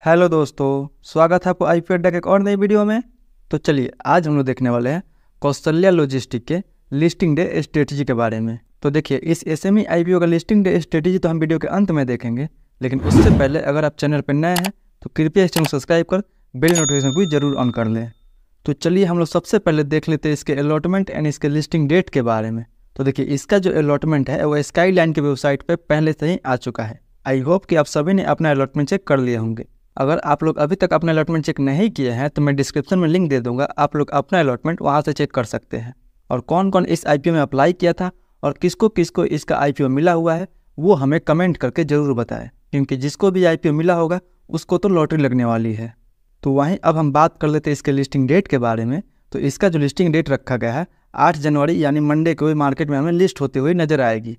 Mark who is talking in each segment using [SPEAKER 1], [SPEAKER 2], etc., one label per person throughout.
[SPEAKER 1] Hello दोस्तों, स्वागत है आपको आईपी अड्डा के एक और नई वीडियो में। तो चलिए आज हम लोग देखने वाले हैं कौशल्या लॉजिस्टिक के लिस्टिंग डे स्ट्रेटजी के बारे में। तो देखिए इस एसएमई आईपीओ का लिस्टिंग डे स्ट्रेटजी तो हम वीडियो के अंत में देखेंगे, लेकिन उससे पहले अगर आप चैनल पर नए हैं तो कृपया इस चैनल को सब्सक्राइब कर बेल नोटिफिकेशन को जरूर ऑन कर लें। तो चलिए हम लोग सबसे पहले देख लेते हैं इसके अलॉटमेंट एंड इसके लिस्टिंग डेट के बारे में। तो देखिए इसका जो अलॉटमेंट है वो स्काईलाइन की वेबसाइट पर पहले से ही आ चुका है। आई होप कि आप सभी ने अपना अलॉटमेंट चेक कर लिए होंगे। अगर आप लोग अभी तक अपना अलॉटमेंट चेक नहीं किए हैं तो मैं डिस्क्रिप्शन में लिंक दे दूंगा, आप लोग अपना अलॉटमेंट वहां से चेक कर सकते हैं। और कौन कौन इस आईपीओ में अप्लाई किया था और किसको किसको इसका आईपीओ मिला हुआ है वो हमें कमेंट करके ज़रूर बताएं, क्योंकि जिसको भी आईपीओ मिला होगा उसको तो लॉटरी लगने वाली है। तो वहीं अब हम बात कर लेते हैं इसके लिस्टिंग डेट के बारे में। तो इसका जो लिस्टिंग डेट रखा गया है 8 जनवरी यानी मंडे को मार्केट में हमें लिस्ट होती हुई नजर आएगी।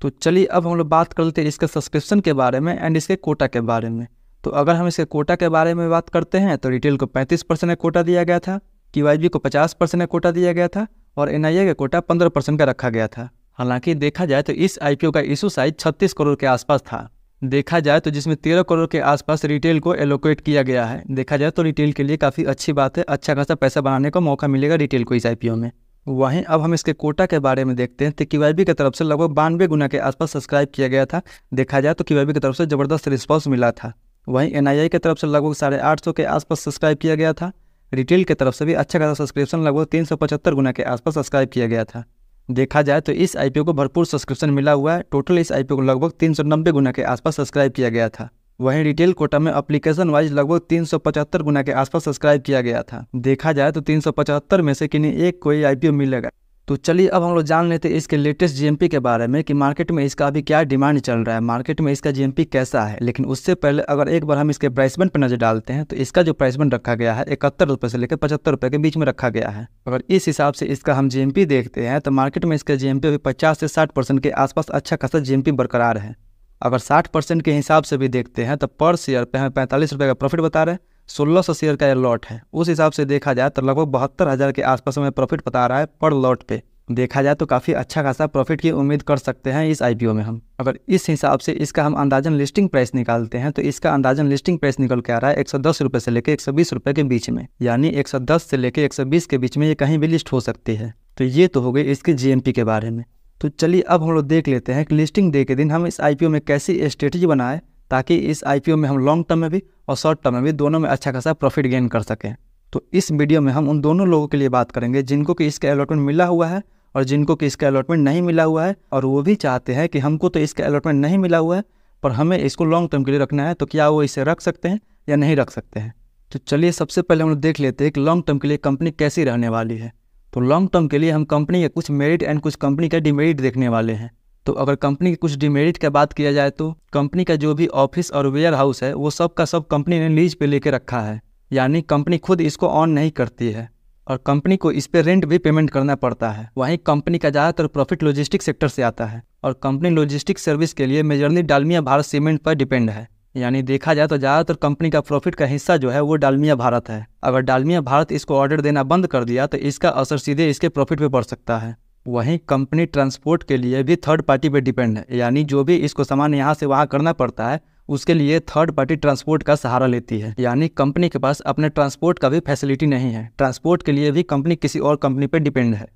[SPEAKER 1] तो चलिए अब हम लोग बात कर लेते हैं इसके सब्सक्रिप्शन के बारे में एंड इसके कोटा के बारे में। तो अगर हम इसके कोटा के बारे में बात करते हैं तो रिटेल को 35% कोटा दिया गया था, क्यूआईबी को 50% कोटा दिया गया था और एनआईए का कोटा 15% का रखा गया था। हालांकि देखा जाए तो इस आईपीओ का इशू साइज 36 करोड़ के आसपास था। देखा जाए तो जिसमें 13 करोड़ के आसपास रिटेल को एलोकेट किया गया है। देखा जाए तो रिटेल के लिए काफ़ी अच्छी बात है, अच्छा खासा पैसा बनाने का मौका मिलेगा रिटेल को इस आईपीओ में। वहीं अब हम इसके कोटा के बारे में देखते हैं तो क्यूआईबी की तरफ से लगभग 92 गुना के आसपास सब्सक्राइब किया गया था। देखा जाए तो क्यूआईबी की तरफ से ज़बरदस्त रिस्पॉन्स मिला था। वहीं एनआईआई की तरफ से लगभग 850 के आसपास सब्सक्राइब किया गया था। रिटेल की तरफ से भी अच्छा खासा सब्सक्रिप्शन लगभग 375 गुना के आसपास सब्सक्राइब किया गया था। देखा जाए तो इस आईपीओ को भरपूर सब्सक्रिप्शन मिला हुआ है। टोटल इस आईपीओ को लगभग 390 गुना के आसपास सब्सक्राइब किया गया था। वहीं रिटेल कोटा में एप्लीकेशन वाइज लगभग 375 गुना के आसपास सब्सक्राइब किया गया था। देखा जाए तो 375 में से किन्हीं एक कोई आईपीओ मिलेगा। तो चलिए अब हम लोग जान लेते हैं इसके लेटेस्ट जीएमपी के बारे में कि मार्केट में इसका अभी क्या डिमांड चल रहा है, मार्केट में इसका जीएमपी कैसा है। लेकिन उससे पहले अगर एक बार हम इसके प्राइस बैंड पर नजर डालते हैं तो इसका जो प्राइस बैंड रखा गया है 71 रुपये से लेकर 75 रुपये के बीच में रखा गया है। अगर इस हिसाब से इसका हम जीएमपी देखते हैं तो मार्केट में इसका जीएमपी अभी 50 से 60% के आसपास अच्छा खासा जीएमपी बरकरार है। अगर 60% के हिसाब से भी देखते हैं तो पर शेयर पे हमें 45 रुपये का प्रॉफिट बता रहे हैं। 1600 शेयर का लॉट है, उस हिसाब से देखा जाए तो लगभग 72,000 के आसपास हमें प्रॉफिट बता रहा है पर लॉट पे। देखा जाए तो काफ़ी अच्छा खासा प्रॉफिट की उम्मीद कर सकते हैं इस आईपीओ में हम। अगर इस हिसाब से इसका हम अंदाजन लिस्टिंग प्राइस निकालते हैं तो इसका अंदाजन लिस्टिंग प्राइस निकल के आ रहा है 110 रुपये से लेकर 120 रुपये के बीच में, यानी 110 से लेकर 120 के बीच में ये कहीं भी लिस्ट हो सकती है। तो ये तो हो गई इसकी जीएमपी के बारे में। तो चलिए अब हम लोग देख लेते हैं कि लिस्टिंग डे के दिन हम इस आईपीओ में कैसी स्ट्रेटजी बनाए ताकि इस आईपीओ में हम लॉन्ग टर्म में भी और शॉर्ट टर्म में भी दोनों में अच्छा खासा प्रॉफिट गेन कर सकें। तो इस वीडियो में हम उन दोनों लोगों के लिए बात करेंगे जिनको कि इसका अलॉटमेंट मिला हुआ है और जिनको कि इसका अलॉटमेंट नहीं मिला हुआ है, और वो भी चाहते हैं कि हमको तो इसका अलॉटमेंट नहीं मिला हुआ है पर हमें इसको लॉन्ग टर्म के लिए रखना है, तो क्या वो इसे रख सकते हैं या नहीं रख सकते हैं। तो चलिए सबसे पहले हम लोग देख लेते हैं कि लॉन्ग टर्म के लिए कंपनी कैसी रहने वाली है। तो लॉन्ग टर्म के लिए हम कंपनी के कुछ मेरिट एंड कुछ कंपनी का डिमेरिट देखने वाले हैं। तो अगर कंपनी की कुछ डिमेरिट की बात किया जाए तो कंपनी का जो भी ऑफिस और वेयर हाउस है वो सब का सब कंपनी ने लीज पे लेके रखा है, यानी कंपनी खुद इसको ऑन नहीं करती है और कंपनी को इस पे रेंट भी पेमेंट करना पड़ता है। वहीं कंपनी का ज़्यादातर प्रॉफिट लॉजिस्टिक सेक्टर से आता है और कंपनी लॉजिस्टिक सर्विस के लिए मेजरली डालमिया भारत सीमेंट पर डिपेंड है। यानी देखा जाए तो ज़्यादातर कंपनी का प्रॉफिट का हिस्सा जो है वो डालमिया भारत है। अगर डालमिया भारत इसको ऑर्डर देना बंद कर दिया तो इसका असर सीधे इसके प्रॉफिट पे पड़ सकता है। वहीं कंपनी ट्रांसपोर्ट के लिए भी थर्ड पार्टी पे डिपेंड है, यानी जो भी इसको सामान यहाँ से वहाँ करना पड़ता है उसके लिए थर्ड पार्टी ट्रांसपोर्ट का सहारा लेती है। यानी कंपनी के पास अपने ट्रांसपोर्ट का भी फैसिलिटी नहीं है, ट्रांसपोर्ट के लिए भी कंपनी किसी और कंपनी पे डिपेंड है।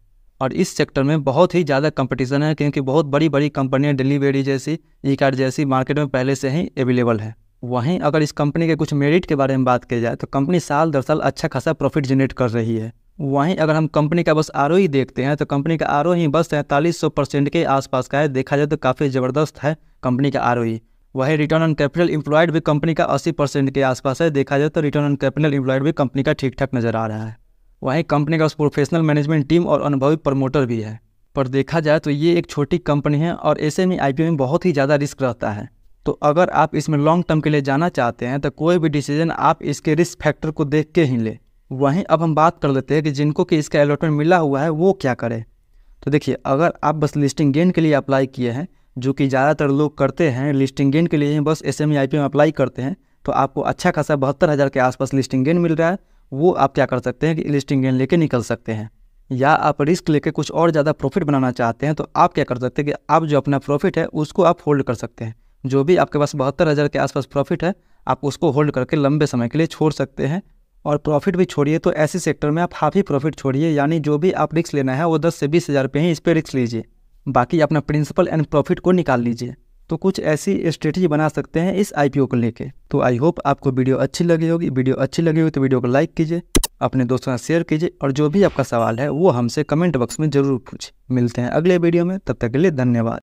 [SPEAKER 1] और इस सेक्टर में बहुत ही ज़्यादा कंपटीशन है क्योंकि बहुत बड़ी बड़ी कंपनियां डिलीवरी जैसी, ई कार्ड जैसी मार्केट में पहले से ही अवेलेबल है। वहीं अगर इस कंपनी के कुछ मेरिट के बारे में बात की जाए तो कंपनी साल दर साल अच्छा खासा प्रॉफिट जनरेट कर रही है। वहीं अगर हम कंपनी का बस आरओई देखते हैं तो कंपनी का आरओई बस 4300% के आसपास का है। देखा जाए तो काफ़ी ज़बरदस्त है कंपनी का आरओई। वहीं रिटर्न ऑन कैपिटल एम्प्लॉयड भी कंपनी का 80% के आसपास है। देखा जाए तो रिटर्न ऑन कैपिटल एम्प्लॉयड भी कंपनी का ठीक ठाक नज़र आ रहा है। वहीं कंपनी का प्रोफेशनल मैनेजमेंट टीम और अनुभवी प्रमोटर भी है। पर देखा जाए तो ये एक छोटी कंपनी है और ऐसे में आईपीओ में बहुत ही ज़्यादा रिस्क रहता है। तो अगर आप इसमें लॉन्ग टर्म के लिए जाना चाहते हैं तो कोई भी डिसीजन आप इसके रिस्क फैक्टर को देख के ही ले। वहीं अब हम बात कर लेते हैं कि जिनको कि इसका अलॉटमेंट मिला हुआ है वो क्या करे। तो देखिए अगर आप बस लिस्टिंग गेन के लिए अप्लाई किए हैं, जो कि ज़्यादातर लोग करते हैं, लिस्टिंग गेन के लिए ही बस एसएमई आईपीओ में अप्लाई करते हैं, तो आपको अच्छा खासा 72,000 के आसपास लिस्टिंग गेन मिल रहा है। वो आप क्या कर सकते हैं कि लिस्टिंग गेन लेके निकल सकते हैं। या आप रिस्क लेके कुछ और ज़्यादा प्रॉफिट बनाना चाहते हैं तो आप क्या कर सकते हैं कि आप जो अपना प्रॉफिट है उसको आप होल्ड कर सकते हैं। जो भी आपके पास 72,000 के आसपास प्रॉफिट है आप उसको होल्ड करके लंबे समय के लिए छोड़ सकते हैं। और प्रॉफिट भी छोड़िए तो ऐसे सेक्टर में आप हाफ ही प्रॉफिट छोड़िए, यानी जो भी आप रिस्क लेना है वो 10 से 20 हज़ार रुपये ही इस पर रिस्क लीजिए, बाकी अपना प्रिंसिपल एंड प्रॉफिट को निकाल लीजिए। तो कुछ ऐसी स्ट्रेटजी बना सकते हैं इस IPO को लेके। तो आई होप आपको वीडियो अच्छी लगी होगी। वीडियो अच्छी लगी होगी तो वीडियो को लाइक कीजिए, अपने दोस्तों से शेयर कीजिए, और जो भी आपका सवाल है वो हमसे कमेंट बॉक्स में ज़रूर पूछिए। मिलते हैं अगले वीडियो में, तब तक के लिए धन्यवाद।